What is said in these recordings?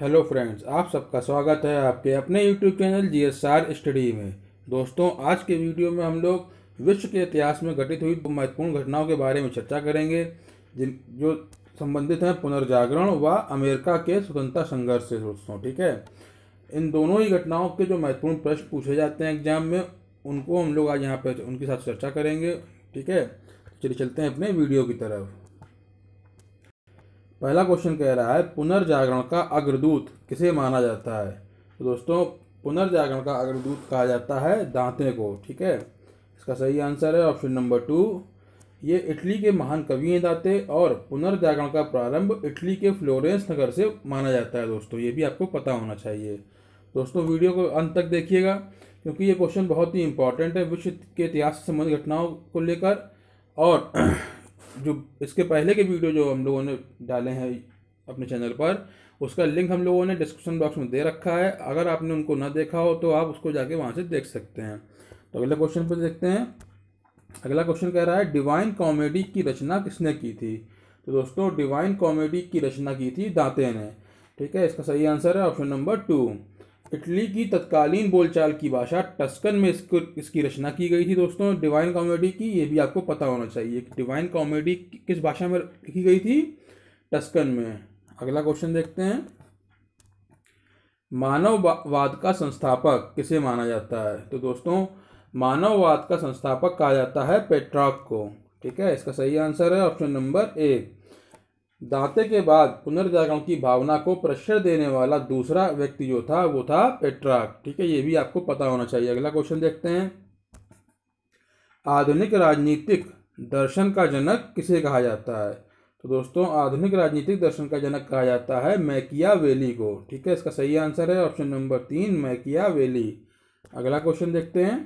Hello friends, आप सबका स्वागत है आपके अपने यूट्यूब चैनल GSR स्टडी में। दोस्तों, आज के वीडियो में हम लोग विश्व के इतिहास में घटित हुई महत्वपूर्ण घटनाओं के बारे में चर्चा करेंगे जिन जो संबंधित हैं पुनर्जागरण व अमेरिका के स्वतंत्रता संघर्ष से। दोस्तों, ठीक है, इन दोनों ही घटनाओं के जो महत्वपूर्ण प्रश्न पूछे जाते हैं एग्जाम में, उनको हम लोग आज यहाँ पे उनके साथ चर्चा करेंगे। ठीक है, चलिए चलते हैं अपने वीडियो की तरफ। पहला क्वेश्चन कह रहा है, पुनर्जागरण का अग्रदूत किसे माना जाता है। तो दोस्तों, पुनर्जागरण का अग्रदूत कहा जाता है दांते को। ठीक है, इसका सही आंसर है ऑप्शन नंबर 2। ये इटली के महान कवि हैं दांते, और पुनर्जागरण का प्रारंभ इटली के फ्लोरेंस नगर से माना जाता है। दोस्तों, ये भी आपको पता होना चाहिए। दोस्तों, वीडियो को अंत तक देखिएगा क्योंकि ये क्वेश्चन बहुत ही इंपॉर्टेंट है विश्व के इतिहास से संबंधित घटनाओं को लेकर। और जो इसके पहले के वीडियो जो हम लोगों ने डाले हैं अपने चैनल पर, उसका लिंक हम लोगों ने डिस्क्रिप्शन बॉक्स में दे रखा है। अगर आपने उनको ना देखा हो तो आप उसको जाके वहाँ से देख सकते हैं। तो अगले क्वेश्चन पर देखते हैं। अगला क्वेश्चन कह रहा है, डिवाइन कॉमेडी की रचना किसने की थी। तो दोस्तों, डिवाइन कॉमेडी की रचना की थी दांते ने। ठीक है, इसका सही आंसर है ऑप्शन नंबर 2। इटली की तत्कालीन बोलचाल की भाषा टस्कन में इसकी रचना की गई थी। दोस्तों, डिवाइन कॉमेडी की, ये भी आपको पता होना चाहिए कि डिवाइन कॉमेडी किस भाषा में लिखी गई थी, टस्कन में। अगला क्वेश्चन देखते हैं, मानववाद का संस्थापक किसे माना जाता है। तो दोस्तों, मानववाद का संस्थापक कहा जाता है पेट्रार्क को। ठीक है, इसका सही आंसर है ऑप्शन नंबर 1। दांते के बाद पुनर्जागरण की भावना को प्रश्रय देने वाला दूसरा व्यक्ति जो था वो था पेट्रार्क। ठीक है, ये भी आपको पता होना चाहिए। अगला क्वेश्चन देखते हैं, आधुनिक राजनीतिक दर्शन का जनक किसे कहा जाता है। तो दोस्तों, आधुनिक राजनीतिक दर्शन का जनक कहा जाता है मैकियावेली को। ठीक है, इसका सही आंसर है ऑप्शन नंबर 3, मैकियावेली। अगला क्वेश्चन देखते हैं,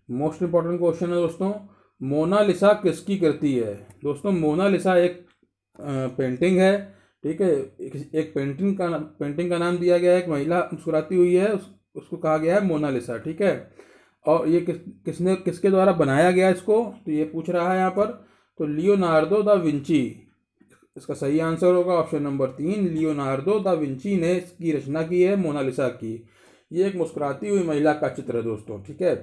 मोस्ट इंपॉर्टेंट क्वेश्चन है दोस्तों, मोनालिसा किसकी कृति है। दोस्तों, मोनालिसा एक पेंटिंग है। ठीक है, एक पेंटिंग का नाम दिया गया है। एक महिला मुस्कुराती हुई है, उसको कहा गया है मोनालिसा। ठीक है, और ये किसके द्वारा बनाया गया इसको, तो ये पूछ रहा है यहाँ पर। तो लियोनार्डो दा विंची, इसका सही आंसर होगा option number 3, Leonardo da Vinci ने इसकी रचना की है मोनालिसा की। ये एक मुस्कुराती हुई महिला का चित्र है दोस्तों। ठीक है,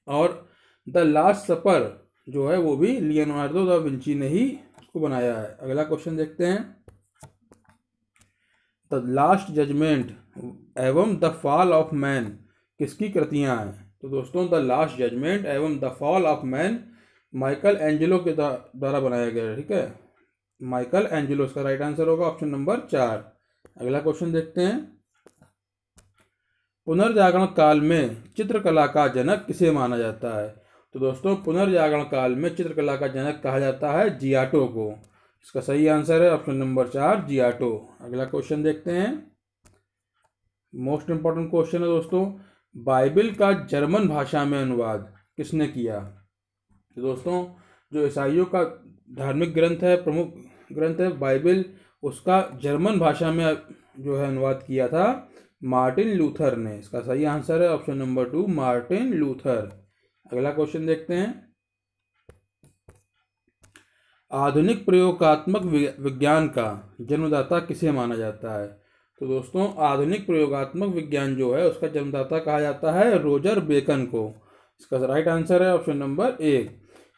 और द लास्ट सपर जो है वो भी लियोनार्डो दा विंची ने ही उसको बनाया है। अगला क्वेश्चन देखते हैं, द लास्ट जजमेंट एवं द फॉल ऑफ मैन किसकी कृतियां हैं। तो दोस्तों, द लास्ट जजमेंट एवं the fall of man Michael Angelo के द्वारा बनाया गया है। ठीक है, माइकल एंजेलो इसका राइट आंसर होगा ऑप्शन नंबर 4। अगला क्वेश्चन देखते हैं, पुनर्जागरण काल में चित्रकला का जनक किसे माना जाता है। तो दोस्तों, पुनर्जागरण काल में चित्रकला का जनक कहा जाता है जियाटो को। इसका सही आंसर है ऑप्शन नंबर 4, जियाटो। अगला क्वेश्चन देखते हैं, मोस्ट इंपॉर्टेंट क्वेश्चन है दोस्तों, बाइबिल का जर्मन भाषा में अनुवाद किसने किया। तो दोस्तों, जो ईसाइयों का धार्मिक ग्रंथ है, प्रमुख ग्रंथ है बाइबिल, उसका जर्मन भाषा में जो है अनुवाद किया था मार्टिन लूथर ने। इसका सही आंसर है ऑप्शन नंबर 2, मार्टिन लूथर। अगला क्वेश्चन देखते हैं, आधुनिक प्रयोगात्मक विज्ञान का जन्मदाता किसे माना जाता है। तो दोस्तों, आधुनिक प्रयोगात्मक विज्ञान जो है उसका जन्मदाता कहा जाता है रोजर बेकन को। इसका राइट आंसर है ऑप्शन नंबर 1।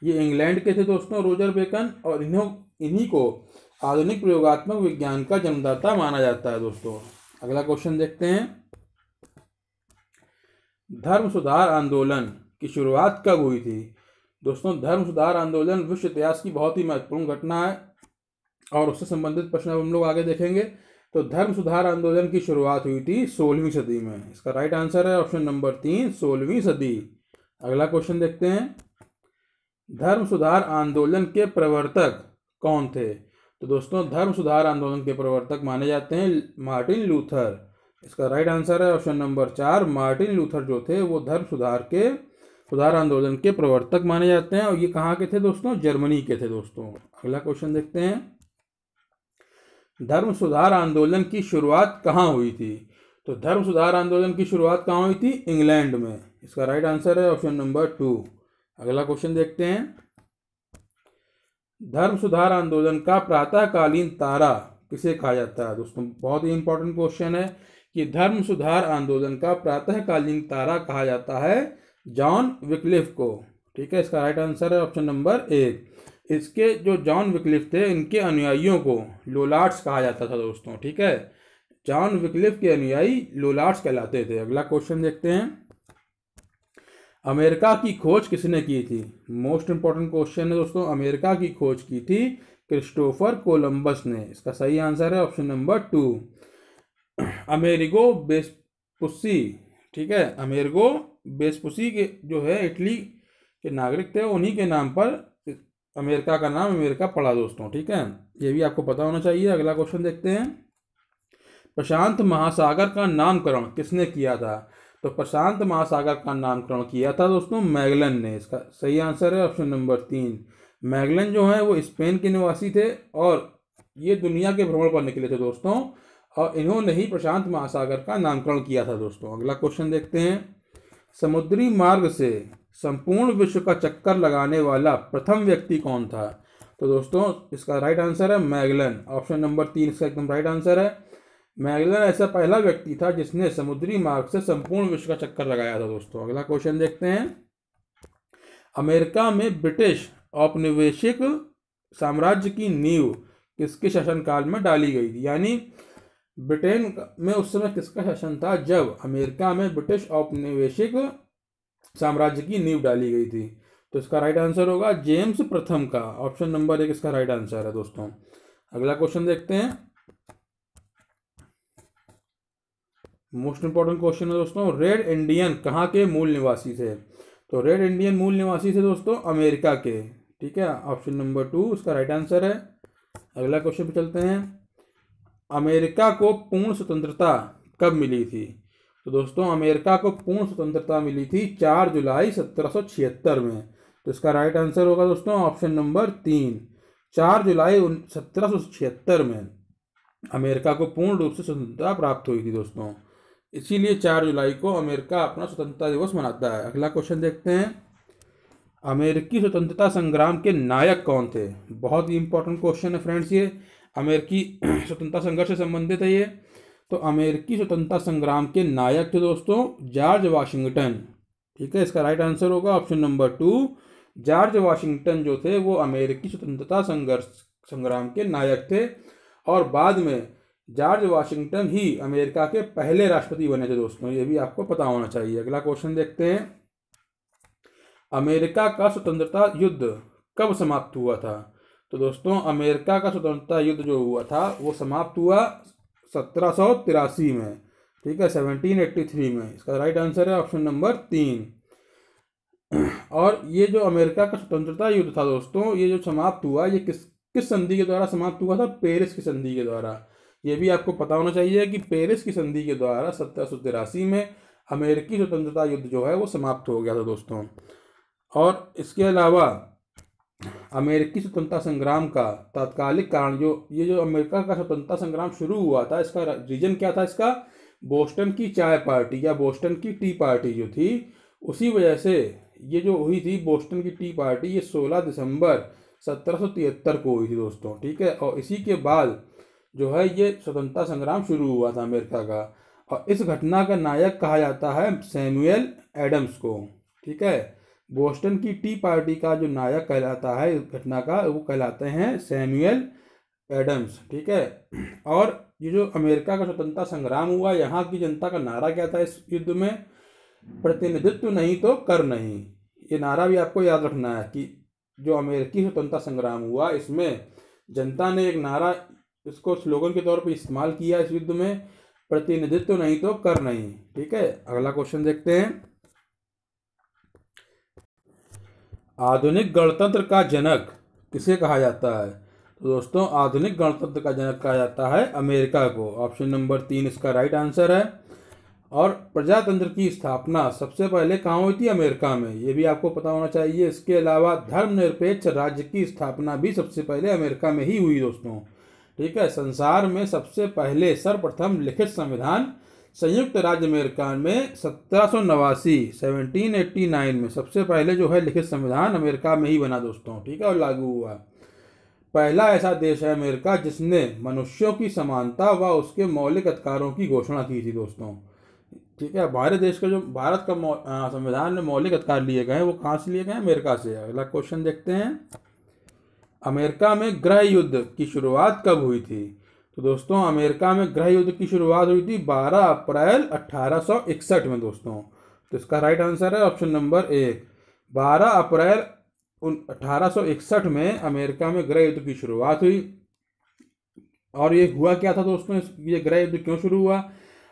ये इंग्लैंड के थे दोस्तों रोजर बेकन, और इन्हीं को आधुनिक प्रयोगात्मक विज्ञान का जन्मदाता माना जाता है दोस्तों। अगला क्वेश्चन देखते हैं, धर्म सुधार आंदोलन की शुरुआत कब हुई थी। दोस्तों, धर्म सुधार आंदोलन विश्व इतिहास की बहुत ही महत्वपूर्ण घटना है और उससे संबंधित प्रश्न हम लोग आगे देखेंगे। तो धर्म सुधार आंदोलन की शुरुआत हुई थी 16वीं सदी में। इसका राइट आंसर है ऑप्शन नंबर 3, 16वीं सदी। अगला क्वेश्चन देखते हैं, धर्म सुधार आंदोलन के प्रवर्तक कौन थे। तो दोस्तों, धर्म सुधार आंदोलन के प्रवर्तक माने जाते हैं मार्टिन लूथर। इसका राइट आंसर है ऑप्शन नंबर 4, मार्टिन लूथर जो थे वो धर्म सुधार आंदोलन के प्रवर्तक माने जाते हैं। और ये कहाँ के थे दोस्तों, जर्मनी के थे दोस्तों। अगला क्वेश्चन देखते हैं, धर्म सुधार आंदोलन की शुरुआत कहाँ हुई थी। तो धर्म सुधार आंदोलन की शुरुआत कहाँ हुई थी, इंग्लैंड में। इसका राइट आंसर है ऑप्शन नंबर 2। अगला क्वेश्चन देखते हैं, धर्म सुधार आंदोलन का प्रातःकालीन तारा किसे कहा जाता है? दोस्तों बहुत ही इंपॉर्टेंट क्वेश्चन है कि धर्म सुधार आंदोलन का प्रातःकालीन तारा कहा जाता है जॉन विक्लिफ को। ठीक है, इसका राइट आंसर है ऑप्शन नंबर ए। इसके जो जॉन विक्लिफ थे, इनके अनुयायियों को लोलार्ड्स कहा जाता था दोस्तों। ठीक है, जॉन विक्लिफ के अनुयायी लोलार्ड्स कहलाते थे। अगला क्वेश्चन देखते हैं, अमेरिका की खोज किसने की थी? मोस्ट इंपॉर्टेंट क्वेश्चन है दोस्तों। अमेरिका की खोज की थी क्रिस्टोफर कोलंबस ने। इसका सही आंसर है ऑप्शन नंबर 2, अमेरिगो वेस्पुसी। ठीक है, अमेरिगो वेस्पुसी के जो है इटली के नागरिक थे, उन्हीं के नाम पर अमेरिका का नाम अमेरिका पड़ा दोस्तों। ठीक है, ये भी आपको पता होना चाहिए। अगला क्वेश्चन देखते हैं, प्रशांत महासागर का नामकरण किसने किया था? तो प्रशांत महासागर का नामकरण किया था दोस्तों मैगलन ने। इसका सही आंसर है ऑप्शन नंबर 3। मैगलन जो है वो स्पेन के निवासी थे और ये दुनिया के भ्रमण पर निकले थे दोस्तों, और इन्होंने ही प्रशांत महासागर का नामकरण किया था दोस्तों। अगला क्वेश्चन देखते हैं, समुद्री मार्ग से संपूर्ण विश्व का चक्कर लगाने वाला प्रथम व्यक्ति कौन था? तो दोस्तों इसका राइट आंसर है मैगलन, ऑप्शन नंबर 3 इसका एकदम राइट आंसर है। मैगलन ऐसा पहला व्यक्ति था जिसने समुद्री मार्ग से संपूर्ण विश्व का चक्कर लगाया था दोस्तों। अगला क्वेश्चन देखते हैं, अमेरिका में ब्रिटिश औपनिवेशिक साम्राज्य की नींव किसके शासनकाल में डाली गई थी? यानी ब्रिटेन में उस समय किसका शासन था जब अमेरिका में ब्रिटिश औपनिवेशिक साम्राज्य की नींव डाली गई थी? तो इसका राइट आंसर होगा जेम्स प्रथम का, ऑप्शन नंबर 1 इसका राइट आंसर है दोस्तों। अगला क्वेश्चन देखते हैं, मोस्ट इंपॉर्टेंट क्वेश्चन है दोस्तों, रेड इंडियन कहाँ के मूल निवासी थे? तो रेड इंडियन मूल निवासी थे दोस्तों अमेरिका के। ठीक है, ऑप्शन नंबर 2 इसका राइट आंसर है। अगला क्वेश्चन पे चलते हैं, अमेरिका को पूर्ण स्वतंत्रता कब मिली थी? तो दोस्तों अमेरिका को पूर्ण स्वतंत्रता मिली थी 4 जुलाई 1776 में। तो इसका राइट आंसर होगा दोस्तों ऑप्शन नंबर 3, 4 जुलाई 1776 में अमेरिका को पूर्ण रूप से स्वतंत्रता प्राप्त हुई थी दोस्तों। इसीलिए 4 जुलाई को अमेरिका अपना स्वतंत्रता दिवस मनाता है। अगला क्वेश्चन देखते हैं, अमेरिकी स्वतंत्रता संग्राम के नायक कौन थे? बहुत ही इंपॉर्टेंट क्वेश्चन है फ्रेंड्स ये, अमेरिकी स्वतंत्रता संघर्ष से संबंधित है ये। तो अमेरिकी स्वतंत्रता संग्राम के नायक थे दोस्तों जॉर्ज वाशिंगटन। ठीक है, इसका राइट आंसर होगा ऑप्शन नंबर 2, जॉर्ज वाशिंगटन जो थे वो अमेरिकी स्वतंत्रता संग्राम के नायक थे, और बाद में जॉर्ज वाशिंगटन ही अमेरिका के पहले राष्ट्रपति बने थे दोस्तों। ये भी आपको पता होना चाहिए। अगला क्वेश्चन देखते हैं, अमेरिका का स्वतंत्रता युद्ध कब समाप्त हुआ था? तो दोस्तों अमेरिका का स्वतंत्रता युद्ध जो हुआ था वो समाप्त हुआ 1783 में। ठीक है, 1783 में। इसका राइट आंसर है ऑप्शन नंबर 3। और ये जो अमेरिका का स्वतंत्रता युद्ध था दोस्तों, ये जो समाप्त हुआ ये किस संधि के द्वारा समाप्त हुआ था? पेरिस की संधि के द्वारा। ये भी आपको पता होना चाहिए कि पेरिस की संधि के द्वारा 1783 में अमेरिकी स्वतंत्रता युद्ध जो है वो समाप्त हो गया था दोस्तों। और इसके अलावा अमेरिकी स्वतंत्रता संग्राम का तात्कालिक कारण जो अमेरिका का स्वतंत्रता संग्राम शुरू हुआ था, इसका रीजन क्या था? इसका बोस्टन की चाय पार्टी या बोस्टन की टी पार्टी जो थी, उसी वजह से ये जो हुई थी बोस्टन की टी पार्टी, ये 16 दिसंबर 1773 को हुई थी दोस्तों। ठीक है, और इसी के बाद जो है ये स्वतंत्रता संग्राम शुरू हुआ था अमेरिका का, और इस घटना का नायक कहा जाता है सैमुअल एडम्स को। ठीक है, बोस्टन की टी पार्टी का जो नायक कहलाता है इस घटना का, वो कहलाते हैं सैमुअल एडम्स। ठीक है, और ये जो अमेरिका का स्वतंत्रता संग्राम हुआ, यहाँ की जनता का नारा क्या था इस युद्ध में? प्रतिनिधित्व नहीं तो कर नहीं। ये नारा भी आपको याद रखना है कि जो अमेरिकी स्वतंत्रता संग्राम हुआ इसमें जनता ने एक नारा, इसको स्लोगन के तौर पर इस्तेमाल किया इस युद्ध में, प्रतिनिधित्व नहीं तो कर नहीं। ठीक है, अगला क्वेश्चन देखते हैं, आधुनिक गणतंत्र का जनक किसे कहा जाता है? तो दोस्तों आधुनिक गणतंत्र का जनक कहा जाता है अमेरिका को। ऑप्शन नंबर 3 इसका राइट आंसर है। और प्रजातंत्र की स्थापना सबसे पहले कहाँ हुई थी? अमेरिका में। ये भी आपको पता होना चाहिए। इसके अलावा धर्मनिरपेक्ष राज्य की स्थापना भी सबसे पहले अमेरिका में ही हुई दोस्तों। ठीक है, संसार में सबसे पहले सर्वप्रथम लिखित संविधान संयुक्त राज्य अमेरिका में 1789 में सबसे पहले जो है लिखित संविधान अमेरिका में ही बना दोस्तों। ठीक है, और लागू हुआ। पहला ऐसा देश है अमेरिका जिसने मनुष्यों की समानता व उसके मौलिक अधिकारों की घोषणा की थी दोस्तों। ठीक है, हमारे देश का जो भारत का संविधान में मौलिक अधिकार लिए गए हैं वो कहाँ से लिए गए हैं? अमेरिका से। अगला क्वेश्चन देखते हैं, अमेरिका में गृह युद्ध की शुरुआत कब हुई थी? तो दोस्तों अमेरिका में गृह युद्ध की शुरुआत हुई थी 12 अप्रैल 1861 में दोस्तों। तो इसका राइट आंसर है ऑप्शन नंबर 1, 12 अप्रैल 1861 में अमेरिका में गृह युद्ध की शुरुआत हुई। और ये हुआ क्या था दोस्तों, ये गृह युद्ध क्यों शुरू हुआ?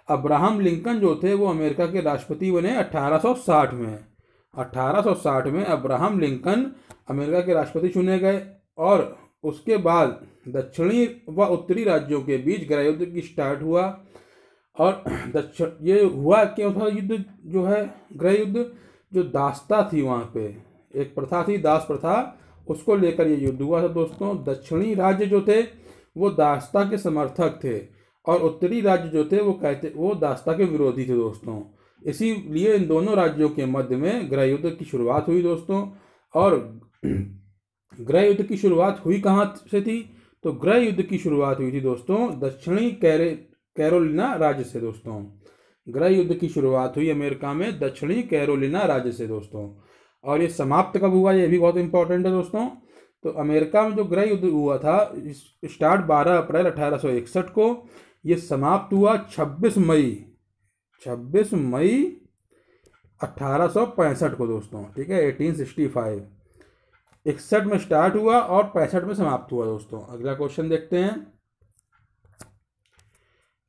अब्राहम लिंकन जो थे वो अमेरिका के राष्ट्रपति बने 1860 में। 1860 में अब्राहम लिंकन अमेरिका के राष्ट्रपति चुने गए और उसके बाद दक्षिणी व उत्तरी राज्यों के बीच गृह युद्ध की स्टार्ट हुआ। और ये हुआ क्यों था युद्ध जो है गृह युद्ध? जो दासता थी वहाँ पे एक प्रथा थी, दास प्रथा, उसको लेकर ये युद्ध हुआ था दोस्तों। दक्षिणी राज्य जो थे वो दासता के समर्थक थे और उत्तरी राज्य जो थे वो दासता के विरोधी थे दोस्तों। इसीलिए इन दोनों राज्यों के मध्य में गृह युद्ध की शुरुआत हुई दोस्तों। और गृह युद्ध की शुरुआत हुई कहाँ से थी? तो गृह युद्ध की शुरुआत हुई थी दोस्तों दक्षिणी कैरोलिना राज्य से दोस्तों। गृह युद्ध की शुरुआत हुई अमेरिका में दक्षिणी कैरोलिना राज्य से दोस्तों। और ये समाप्त कब हुआ, ये भी बहुत इंपॉर्टेंट है दोस्तों। तो अमेरिका में जो गृह युद्ध हुआ था स्टार्ट 12 अप्रैल 1861 को, ये समाप्त हुआ 26 मई 1865 को दोस्तों। ठीक है, 1865 61 में स्टार्ट हुआ और 65 में समाप्त हुआ दोस्तों। अगला क्वेश्चन देखते हैं,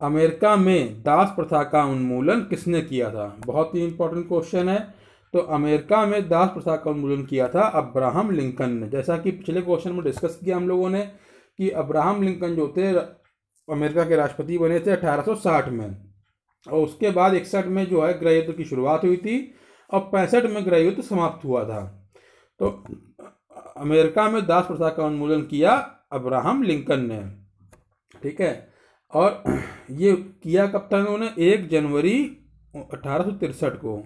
अमेरिका में दास प्रथा का उन्मूलन किसने किया था? बहुत ही इंपॉर्टेंट क्वेश्चन है। तो अमेरिका में दास प्रथा का उन्मूलन किया था अब्राहम लिंकन ने। जैसा कि पिछले क्वेश्चन में डिस्कस किया हम लोगों ने कि अब्राहम लिंकन जो थे अमेरिका के राष्ट्रपति बने थे 1860 में और उसके बाद 61 में जो है गृह युद्ध की शुरुआत हुई थी और 65 में गृह युद्ध समाप्त हुआ था। तो अमेरिका में दास प्रथा का उन्मूलन किया अब्राहम लिंकन ने। ठीक है, और ये किया कब था उन्होंने? 1 जनवरी 1863 को।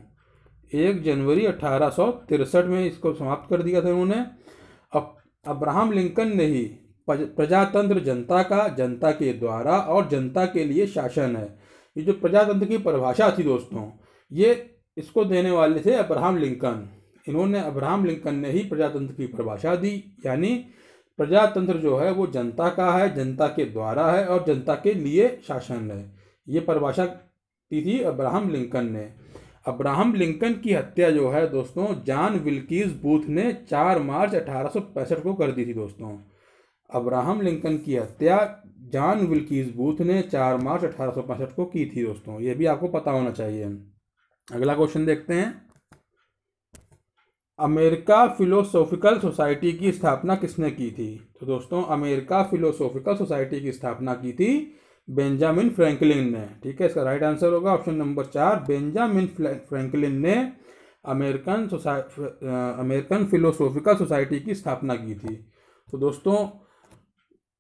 1 जनवरी 1863 में इसको समाप्त कर दिया था उन्होंने। अब अब्राहम लिंकन ने ही प्रजातंत्र जनता के द्वारा और जनता के लिए शासन है, ये जो प्रजातंत्र की परिभाषा थी दोस्तों, ये इसको देने वाले थे अब्राहम लिंकन। अब्राहम लिंकन ने ही प्रजातंत्र की परिभाषा दी, यानी प्रजातंत्र जो है वो जनता का है, जनता के द्वारा है और जनता के लिए शासन है। ये परिभाषा दी थी अब्राहम लिंकन ने। अब्राहम लिंकन की हत्या जो है दोस्तों जॉन विल्कीज बूथ ने 4 मार्च 1865 को कर दी थी दोस्तों। अब्राहम लिंकन की हत्या जॉन विल्कीज बूथ ने 4 मार्च 1865 को की थी दोस्तों। ये भी आपको पता होना चाहिए। अगला क्वेश्चन देखते हैं, अमेरिका फिलोसॉफिकल सोसाइटी की स्थापना किसने की थी? तो दोस्तों अमेरिका फिलोसॉफिकल सोसाइटी की स्थापना की थी बेंजामिन फ्रैंकलिन ने। ठीक है, इसका राइट आंसर होगा ऑप्शन नंबर 4, बेंजामिन फ्रैंकलिन ने अमेरिकन फिलोसॉफिकल सोसाइटी की स्थापना की थी। तो दोस्तों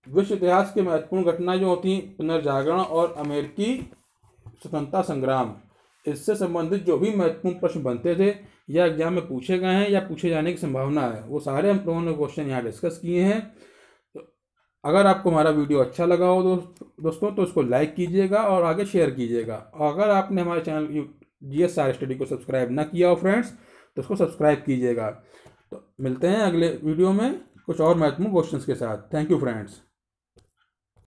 विश्व इतिहास की महत्वपूर्ण घटनाएं जो होती हैं, पुनर्जागरण और अमेरिकी स्वतंत्रता संग्राम, इससे संबंधित जो भी महत्वपूर्ण प्रश्न बनते थे या एग्जाम में पूछे गए हैं या पूछे जाने की संभावना है, वो सारे हम लोगों ने क्वेश्चन यहाँ डिस्कस किए हैं। तो अगर आपको हमारा वीडियो अच्छा लगा हो दोस्तों तो उसको लाइक कीजिएगा और आगे शेयर कीजिएगा। और अगर आपने हमारे चैनल GS स्टार स्टडी को सब्सक्राइब ना किया हो फ्रेंड्स तो उसको सब्सक्राइब कीजिएगा। तो मिलते हैं अगले वीडियो में कुछ और महत्वपूर्ण क्वेश्चंस के साथ। Thank you friends.